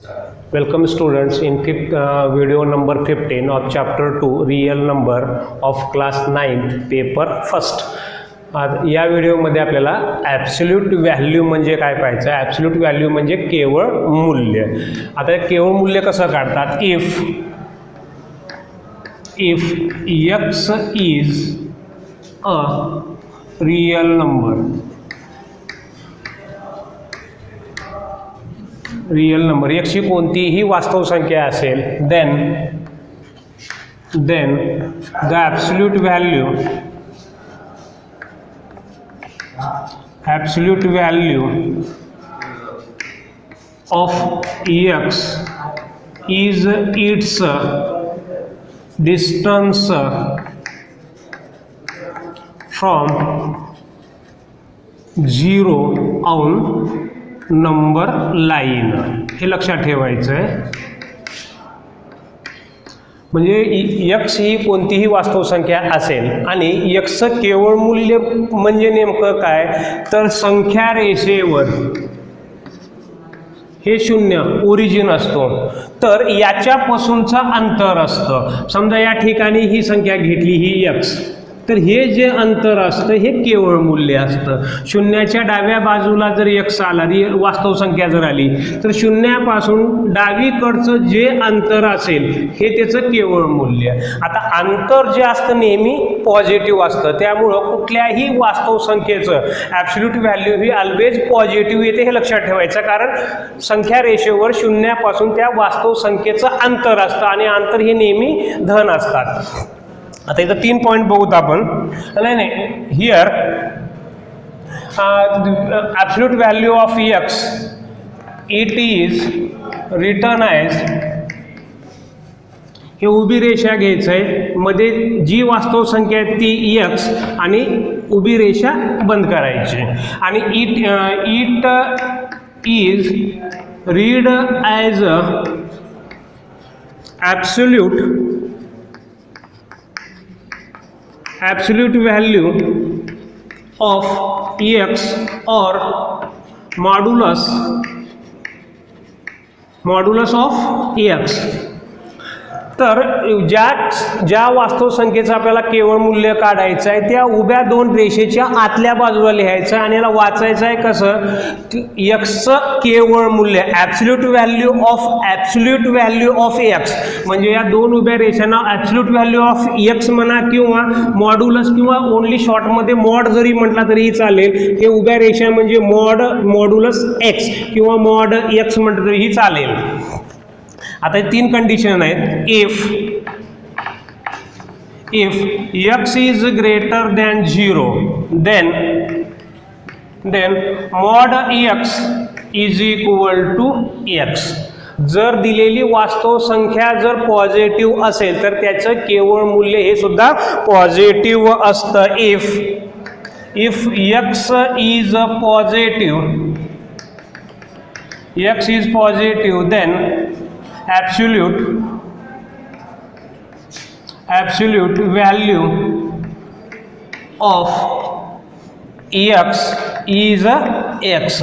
Welcome students in video number 15 of chapter 2 real number of class 9th paper first. या व्हिडिओमध्ये आपल्याला absolute value म्हणजे काय पाहायचं आहे. ॲब्सोल्यूट व्हॅल्यू म्हणजे केवळ मूल्य. आता केवळ मूल्य कसं काढतात. If x is a real number, real number x ही कोणतीही वास्तव संख्या असेल, then the absolute value of x is its distance from 0 on number line. हे लक्षात ठेवायचं आहे. म्हणजे x ही कोणतीही वास्तव संख्या असेल आणि x केवळ मूल्य म्हणजे नेमकं काय, तर संख्या रेषेवर हे शून्य ओरिजिन असतो, तर याच्यापासूनचं अंतर असतं. समजा या ठिकाणी ही संख्या घेतली, ही x, तर हे जे अंतर असतं हे केवळ मूल्य असतं. शून्याच्या डाव्या बाजूला जर x आला, वास्तव संख्या जर आली, तर शून्यापासून डावीकडचं जे अंतर असेल हे त्याचं केवळ मूल्य. आता अंतर जे असतं नेहमी पॉझिटिव्ह असतं, त्यामुळं कुठल्याही वास्तव संख्येचं ॲब्सोल्यूट व्हॅल्यू ही ऑलवेज पॉझिटिव्ह येते. हे लक्षात ठेवायचं, कारण संख्या रेषेवर शून्यापासून त्या वास्तव संख्येचं अंतर असतं आणि अंतर हे नेहमी धन असतात. आता इथं 3 पॉईंट बघूत आपण. नाही here absolute value of x it is return as, हे उभी रेषा घ्यायचं आहे, मध्ये जी वास्तव संख्या आहे ती x आणि उभी रेषा बंद करायची. आणि it is read as absolute value of x or modulus of x. तर ज्या वास्तव संख्येचं आपल्याला केवळ मूल्य काढायचं आहे त्या उभ्या दोन रेषेच्या आतल्या बाजूला लिहायचं आहे आणि याला वाचायचं आहे कसं, x केवळ मूल्य, ॲब्सोल्यूट व्हॅल्यू ऑफ x. म्हणजे या दोन उभ्या रेषांना ॲब्सोल्यूट व्हॅल्यू ऑफ x म्हणा किंवा मॉड्युलस किंवा ओनली शॉर्टमध्ये मॉड जरी म्हटला तरीही चालेल. हे उभ्या रेषा म्हणजे मॉड्युलस x किंवा मॉड x म्हटलं तरीही चालेल. आता 3 कंडिशन आहेत. If x is greater than 0 then mod x is equal to x. जर दिलेली वास्तव संख्या जर पॉझिटिव्ह असेल तर त्याचं केवळ मूल्य हे सुद्धा पॉझिटिव्ह असतं. If x is positive then absolute value of x is x.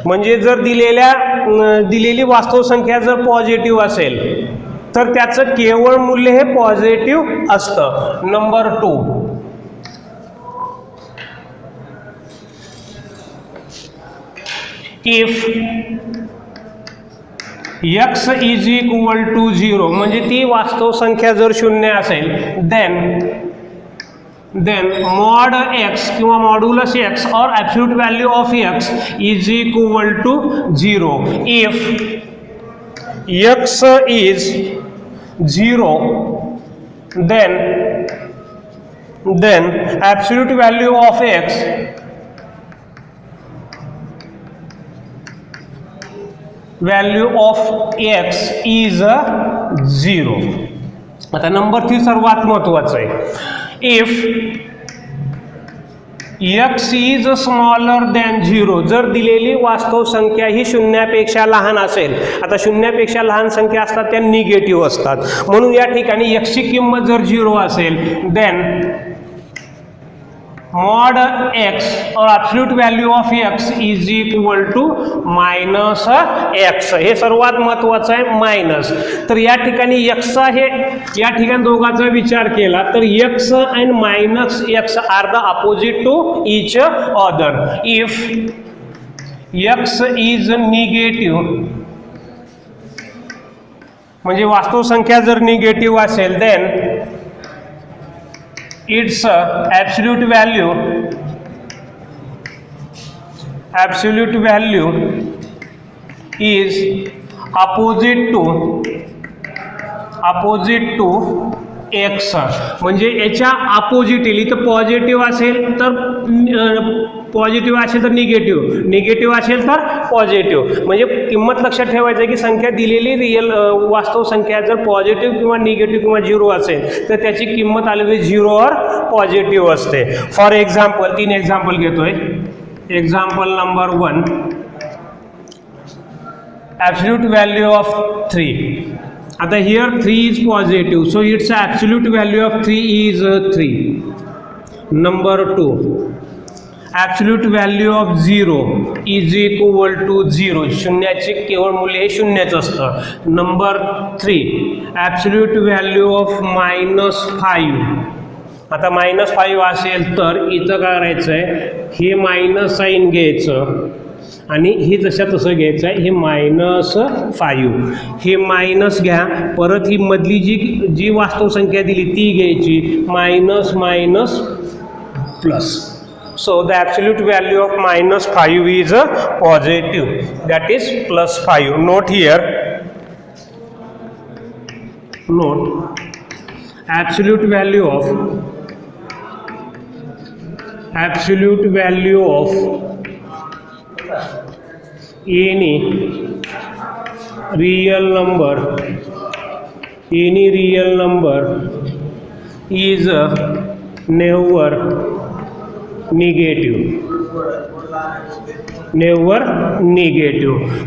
म्हणजे जर दिलेली वास्तव संख्या जर पॉझिटिव्ह असेल तर त्याचं केवळ मूल्य हे पॉझिटिव्ह असतं. Number 2, if x is equal to 0 म्हणजे ती वास्तव संख्या जर शून्य असेल, देन मॉड x किंवा मॉड्युलस x और absolute value of x is equal to 0. If x is 0 then absolute value of x is 0. आता नंबर 3 सर्वात महत्वाचं आहे. If x is smaller than 0, जर दिलेली वास्तव संख्या ही शून्यापेक्षा लहान असेल. आता शून्यापेक्षा लहान संख्या असतात त्या निगेटिव्ह असतात, म्हणून या ठिकाणी x ची किंमत जर 0 असेल then mod x or absolute value of x is equal to minus x. हे सर्वात महत्वाचं आहे मायनस. तर या ठिकाणी x हे या ठिकाणी दोघांचा विचार केला तर x and minus x are the opposite to each other. If x is negative म्हणजे वास्तव संख्या जर निगेटिव्ह असेल then its absolute value is opposite to x. म्हणजे याच्या अपोजिटली तर पॉझिटिव्ह असेल तर पॉझिटिव्ह असेल तर निगेटिव्ह असेल तर पॉझिटिव्ह. म्हणजे किंमत लक्षात ठेवायचं आहे की संख्या दिलेली रिअल वास्तव संख्या जर पॉझिटिव्ह किंवा निगेटिव्ह किंवा झिरो असेल तर त्याची किंमत ऑलवेज झिरो और पॉझिटिव्ह असते. फॉर एक्झाम्पल 3 एक्झाम्पल घेतोय. Example number 1 absolute value of 3. आता here 3 is positive so it's absolute value of 3 is 3. Number 2 absolute value of 0 is equal to 0. शून्याचे केवळ मूल्य हे शून्यच असतं. Number 3 absolute value of -5. आता -5 असेल तर इथं काय करायचं आहे हे मायनस साईन घ्यायचं आणि हे जशा तसं घ्यायचं आहे हे -5. हे मायनस घ्या परत ही मधली जी वास्तव संख्या दिली ती घ्यायची minus minus plus. So the absolute value of -5 is positive, that is +5. Note here, note absolute value of any real number is never negative.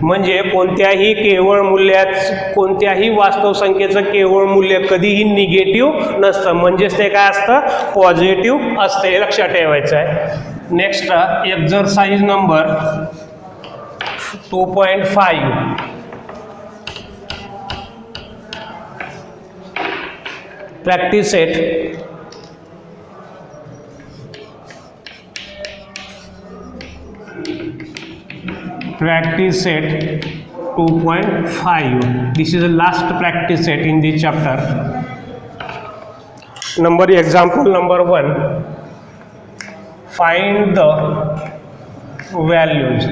म्हणजे कोणत्याही केवळ मूल्यात कोणत्याही वास्तव संख्येचं केवळ मूल्य कधीही निगेटिव्ह नसतं. म्हणजेच ते काय असतं पॉझिटिव्ह असते. हे लक्षात ठेवायचं आहे. Next exercise number 2.5. Practice set. Practice set 2.5. This is the last practice set in this chapter. Example number 1. Find the values.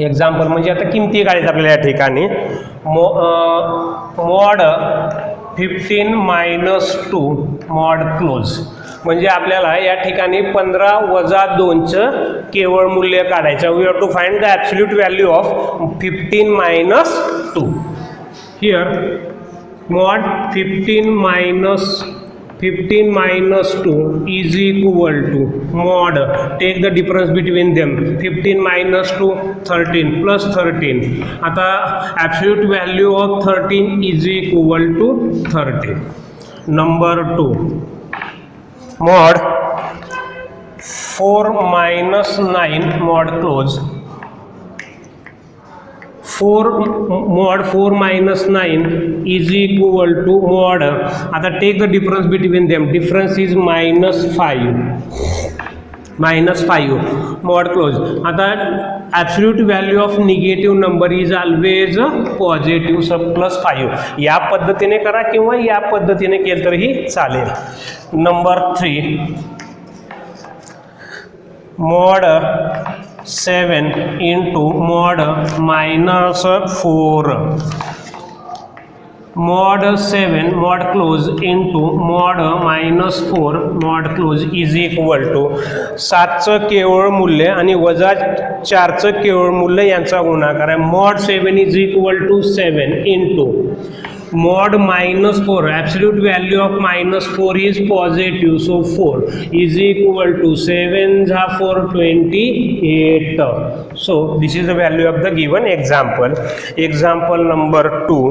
Example म्हणजे आता किमती काढायचं आपल्याला या ठिकाणी. mod 15 - 2 mod close. म्हणजे आपल्याला या ठिकाणी 15 - 2चं केवळ मूल्य काढायचं. We have to find the absolute value of 15 - 2. Here mod 15 - 2 is equal to mod, take the difference between them, 15 - 2 13 plus 13. आता absolute value of 13 is equal to 13. Number 2 mod 4 - 9 mod close. mod 4 - 9 is equal to mod, आता take the difference between them, difference is -5 mod close. आता absolute value of negative number is always positive, so +5. या पद्धतीने करा किंवा या पद्धतीने केलं तरीही चालेल. Number 3 mod 7 into mod -4. mod 7 mod close into mod -4 mod close is equal to 7चं केवळ मूल्य आणि वजा 4चं केवळ मूल्य यांचा गुणाकार आहे. mod 7 is equal to 7 into mod -4, absolute value of -4 is positive, so 4 is equal to 7 × 4 28. So this is the value of the given example. Example number 2.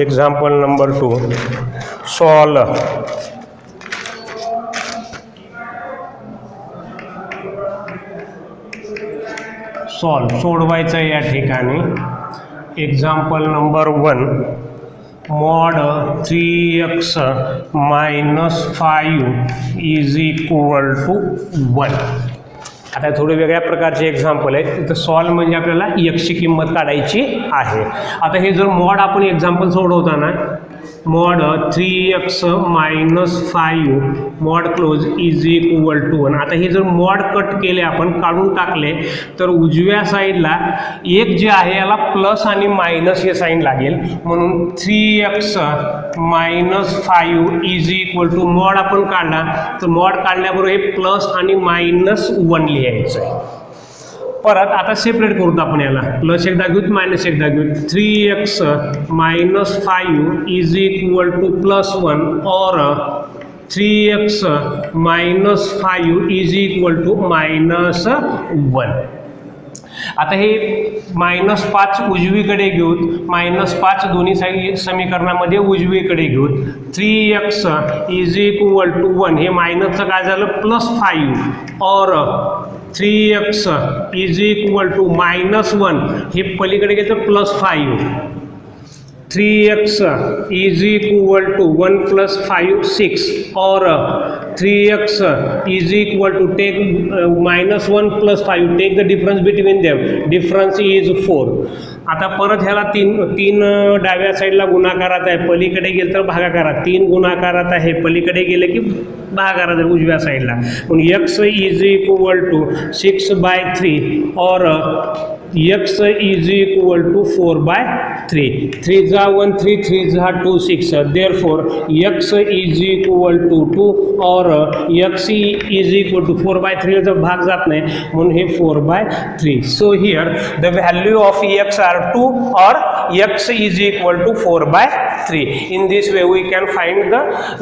Example number 2. Solve. सोडवायचं या ठिकाणी. Example number 1. mod 3x minus 5 is equal to 1. आता थोडे वेगळ्या प्रकारचे example आहेत. इथं solve म्हणजे आपल्याला एक्सची किंमत काढायची आहे. आता हे जर मॉड आपण एक्झाम्पल सोडवताना mod 3x minus 5 mod close is equal to 1. आता हे जर मॉड कट केले आपण काढून टाकले तर उजव्या साईडला एक जे आहे याला प्लस आणि मायनस हे साईन लागेल. म्हणून 3x minus 5 is equal to mod आपण काढला तर मॉड काढल्याबरोबर हे प्लस आणि मायनस 1 लिहायचं आहे. परत आता सेपरेट करूत आपण याला. प्लस एकदा घेऊत मायनस एकदा घेऊत. 3x minus 5 is equal to plus 1 और 3x minus 5 is equal to minus 1. आता हे -5 उजवीकडे घेऊत, -5 दोन्ही साईड समीकरणामध्ये उजवीकडे घेऊत. 3x इज इक्वल टू 1 हे मायनसचं काय झालं +5 और 3x इज इक्वल टू -1 हे पलीकडे घेतं +5. 3x इज इक्वल टू 1 + 5 6 और 3x is equal to take -1 + 5 take the difference between them, difference is 4. आता परत ह्याला तीन डाव्या साईडला गुणाकारात आहे, पलीकडे गेलं तर भागाकारात. 3 गुणाकारात आहे, पलीकडे गेले की भागाकारात आहे उजव्या साईडला. म्हणून x इज इक्वल टू 6/3 और x इज इक्वल टू 4/3. 3 जा 1 3 3 जा 2 6. Therefore x is equal to 2 और x इज इक्वल टू 4/3 जर भाग जात नाही म्हणून हे 4/3. So here the value of x are 2 और x is equal to 4/3. In this way we can find the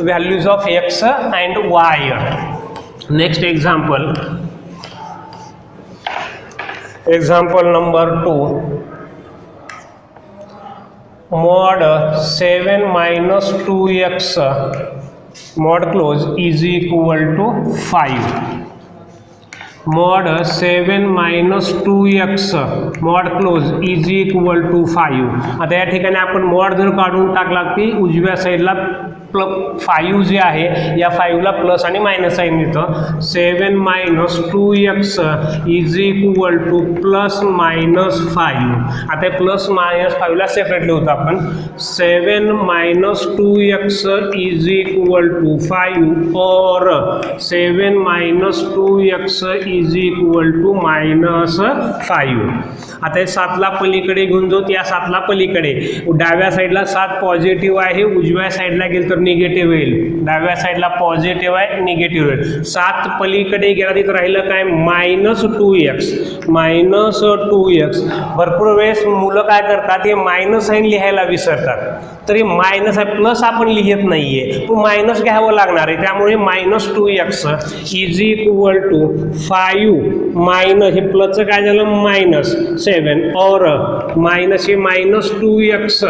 values of x and y. Next example. Example number 2. mod 7 minus 2x mod close is equal to 5. mod 7 minus 2x mod close is equal to 5. आता या ठिकाणी आपण mod जर काढून टाकला की उजव्या साईडला 5 जे आहे या 5ला प्लस आणि मायनस साईन देतं. 7 minus 2x is equal to +-5. आता +-5ला सेपरेटली होतं आपण. 7 minus 2x is equal to 5 और 7 minus 2x is equal to -5. आता हे 7ला पलीकडे घेऊन जाऊ. या 7ला पलीकडे डाव्या साईडला 7 पॉझिटिव्ह आहे, उजव्या साईडला गेलं तर निगेटिव्ह होईल. डाव्या साईडला पॉझिटिव्ह आहे, निगेटिव्ह होईल. 7 पलीकडे गेला तिथं राहिलं काय -2x. -2x. भरपूर वेळेस मुलं काय करतात हे मायनस साईन लिहायला विसरतात. तरी मायनस आहे, प्लस आपण लिहित नाहीये, पण मायनस घ्यावं लागणार आहे. त्यामुळे -2x is equal to 5 minus हे प्लसचं काय झालं -7 और मायनस हे -2x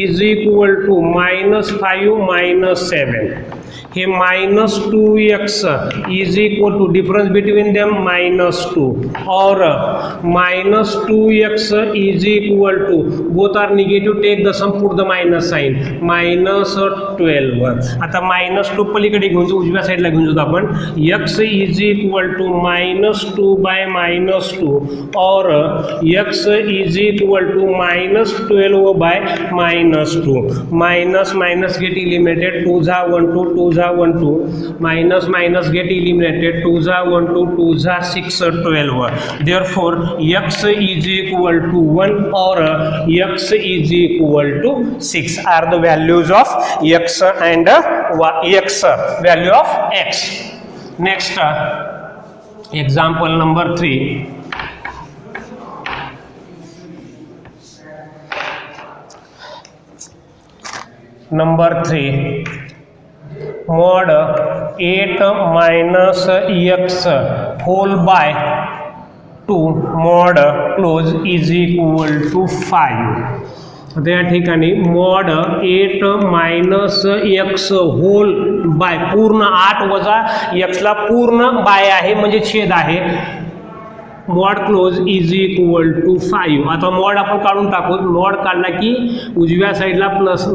इज इक्वल टू -5 -7. हे -2x is equal to difference between them -2 और -2x is equal to both are negative take the sum put the minus sign -12. आता -2 पलीकडे घेऊन जाऊ, उजव्या साईडला घेऊन जाऊ आपण. x इज इक्वल टू -2/-2 और x is equal to -12/-2. Minus minus get eliminated. 2 जा 1 2 2 जा 1 2 माइनस माइनस गेट इलिमिनेटेड. 2 जा 1 2 2 जा 6 12. Therefore x is equal to 1 और x is equal to 6 are the values of x and x, value of x. Next example number 3. Number 3. mod 8 minus x whole by 2 mod close is equal to 5. आता या ठिकाणी mod 8 minus x hole bye पूर्ण 8 वजा एक्सला पूर्ण bye आहे म्हणजे छेद आहे mod close is equal to 5. आता मॉड आपण काढून टाकू. मॉड काढला की उजव्या साईडला प्लस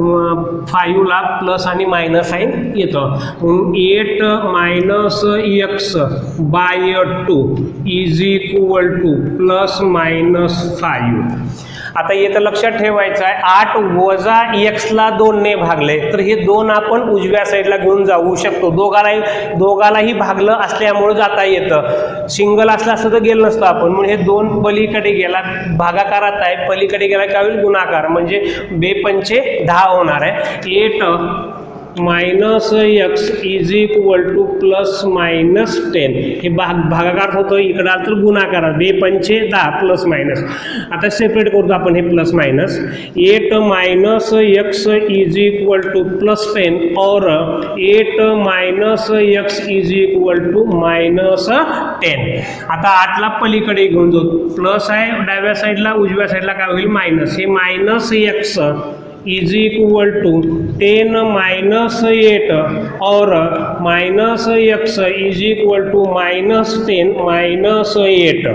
5ला प्लस आणि मायनस साईन येतं. म्हणून 8 minus x by 2 is equal to plus minus 5. आता इथं लक्षात ठेवायचं आहे 8 वजा एक्सला 2ने भागले तर हे 2 आपण उजव्या साईडला घेऊन जाऊ शकतो. दोघालाही भागलं असल्यामुळे जाता येतं. सिंगल असलं असतं तर गेलं नसतं आपण. म्हणून हे 2 पलीकडे गेला भागाकारात आहे पलीकडे गेला काय होईल गुणाकार म्हणजे 2 पंचे 10 होणार आहे. 8 minus x is equal to plus minus 10 हे भागाकार होतं इकडं आलं तर गुणाकार 2 पंचे 10 प्लस मायनस. आता सेपरेट करतो आपण हे plus minus. 8 minus x is equal to plus 10 और 8 minus x is equal to minus 10. आता 8ला पलीकडे घेऊन जाऊ प्लस आहे डाव्या साईडला उजव्या साईडला काय होईल मायनस. हे minus x is equal to 10 minus 8 और minus x is equal to minus 10 minus 8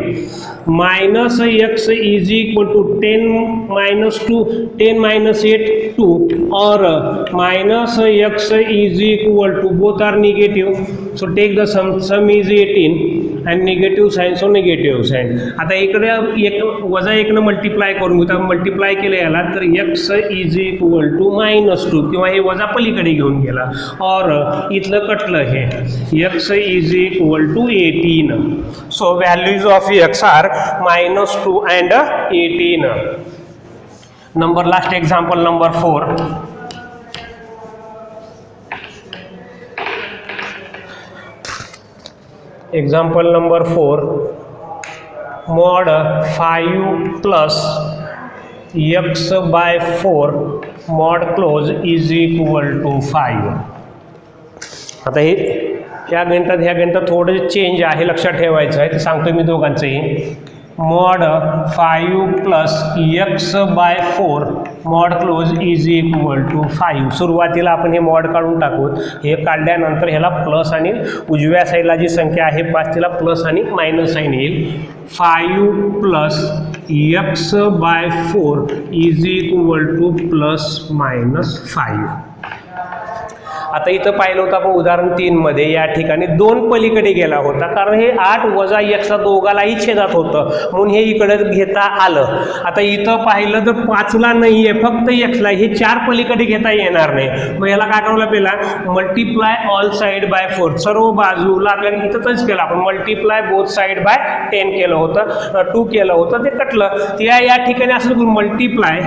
minus x is equal to 10 minus 2 10 minus 8 2 और minus x is equal to both are negative so take the sum is 18 and negative sign so negative sign. आता इकडे एक वजा 1 न multiply करून घेऊ. Multiply केलं याला तर x इज इक्वल टू -2 किंवा हे वजा पलीकडे घेऊन गेला और इथलं कटलं हे x is equal to 18. So values of x are -2 and 18. Number last example number 4. Example number 4 mod 5 plus x by 4 mod close is equal to 5. आता हे ह्या गणितात थोडं चेंज आहे लक्षात ठेवायचं आहे ते सांगतो मी दोघांचंही. mod 5 plus x by 4 mod close is equal to 5. सुरुवातीला आपण हे मॉड काढून टाकू. हे काढल्यानंतर ह्याला प्लस आणि उजव्या साईडला जी संख्या आहे 5 तिला प्लस आणि मायनस साईन येईल. 5 plus x by 4 is equal to plus minus 5. आता इथं पाहिलं होतं आपण उदाहरण 3 मध्ये या ठिकाणी 2 पलीकडे गेला होता कारण हे 8 वजा एक्सला दोघालाही छेदात होतं म्हणून हे इकडे घेता आलं. आता इथं पाहिलं तर 5ला नाही आहे फक्त एक्सला हे 4 पलीकडे घेता येणार नाही. मग याला काय करावं पहिला मल्टिप्लाय ऑल साईड बाय 4 सर्व बाजूला आपल्याला इथं तच केलं आपण मल्टिप्लाय बोथ साईड बाय 10 केलं होतं 2 केलं होतं ते कटलं. या ठिकाणी असं करून मल्टिप्लाय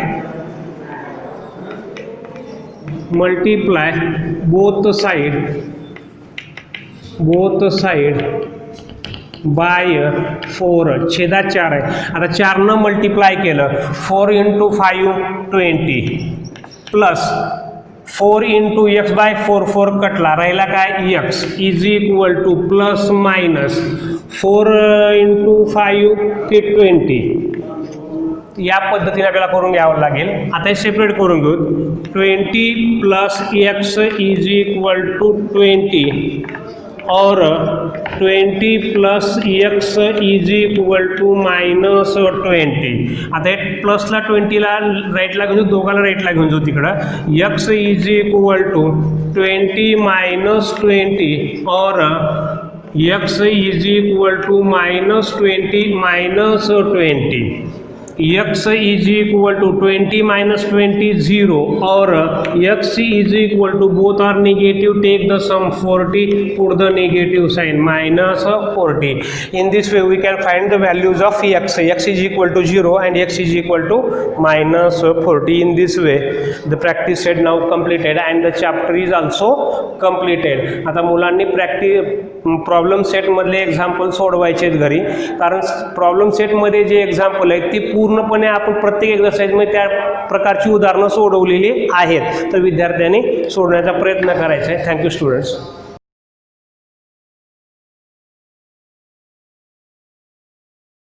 बोथ साइड बाय 4 छेदात 4 आहे. आता 4 न मल्टिप्लाय केलं 4 × 5 20 प्लस 4 × x बाय 4 4 कटला राहिला काय x is equal to plus minus 4 × 5 ते 20. या पद्धतीने आपल्याला करून घ्यावं लागेल. आता हे सेपरेट करून घेऊ. 20 plus x is equal to 20 और 20 plus x is equal to minus 20. आता हे प्लसला 20ला राईटला घेऊन दोघांना राईटला घेऊन जाऊ तिकडं. X is equal to 20 minus 20 और x is equal to minus 20 minus 20. x is equal to 20 minus 20 0 और x is equal to both are negative take the sum 40 put the negative sign minus 40. In this way we can find the values of x. x is equal to 0 and x is equal to minus 40. In this way the practice set now completed and the chapter is also completed. आता मुलांनी problem set मधले example सोडवायचे घरी कारण problem set मध्ये जे example आहेत ते पूर्ण पूर्णपणे आपण प्रत्येक एक्झरसाइजमध्ये त्या प्रकारची उदाहरणं सोडवलेली आहेत. तर विद्यार्थ्यांनी सोडण्याचा प्रयत्न करायचा आहे. Thank you students.